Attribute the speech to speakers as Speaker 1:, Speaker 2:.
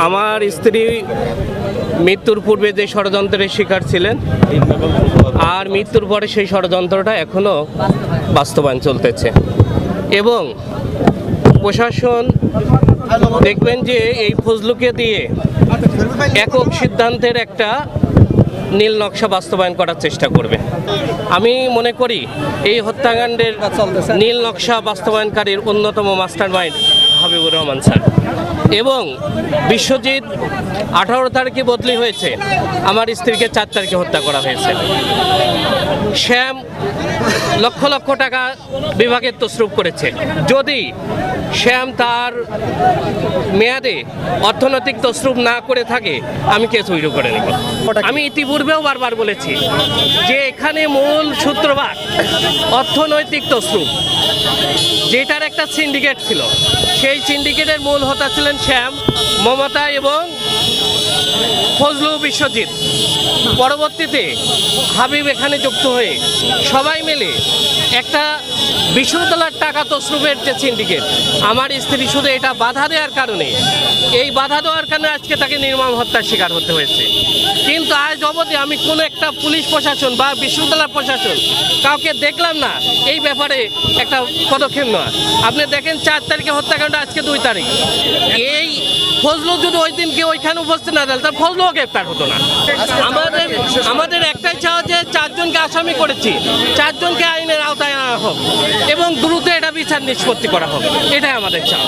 Speaker 1: আমার স্ত্রী মৃত্যুর পূর্বে যে ষড়যন্ত্রের শিকার ছিলেন আর মৃত্যুর পরে সেই ষড়যন্ত্রটা এখনও বাস্তবায়ন চলতেছে এবং প্রশাসন দেখবেন যে এই ফজলুকে দিয়ে একক সিদ্ধান্তের একটা নীল নকশা বাস্তবায়ন করার চেষ্টা করবে। আমি মনে করি এই হত্যাকাণ্ডের নীল নকশা বাস্তবায়নকারীর অন্যতম master mind Habibur Rahman sir এবং বিশ্বজিৎ 18 তারিখে বদলি হয়েছে, আমার স্ত্রীকে 4 তারিখে হত্যা করা হয়েছে। শ্যাম লক্ষ লক্ষ টাকা বিভাগের তসরুপ করেছে। যদি শ্যাম তার মেয়াদে অর্থনৈতিক তসরুপ না করে থাকে আমি কেস উইথড্র করে নেব। আমি ইতিপূর্বেও বারবার বলেছি যে এখানে মূল সূত্রপাত অর্থনৈতিক তসরুপ, যেটার একটা সিন্ডিকেট ছিল। সেই সিন্ডিকেটের মূল হোতা ছিলেন শ্যাম, মমতা এবং ফজলু, বিশ্বজিৎ। পরবর্তীতে হাবিব এখানে যুক্ত হয়ে সবাই মিলে একটা বিশ্ববিদ্যালয়ের টাকা তসরুপের যে সিন্ডিকেট, আমার স্ত্রী শুধু এটা বাধা দেওয়ার কারণে, এই বাধা দেওয়ার কারণে আজকে তাকে নির্মম হত্যার শিকার হতে হয়েছে। কিন্তু আজ অবধি আমি কোনো একটা পুলিশ প্রশাসন বা বিশ্ববিদ্যালয় প্রশাসন কাউকে দেখলাম না এই ব্যাপারে একটা পদক্ষেপ নেওয়া। আপনি দেখেন 4 তারিখে হত্যাকাণ্ড, আজকে 2 তারিখ। এই ফজলু যদি ওই দিনকে ওইখানে উপস্থিত না দেয় তাহলে ফজলুও গ্রেপ্তার হতো না। আমাদের একটাই চাওয়া যে 4 জনকে আসামি করেছি, 4 জনকে আইনের আওতায় আনা হোক এবং দ্রুত এটা বিচার নিষ্পত্তি করা হোক, এটাই আমাদের চাওয়া।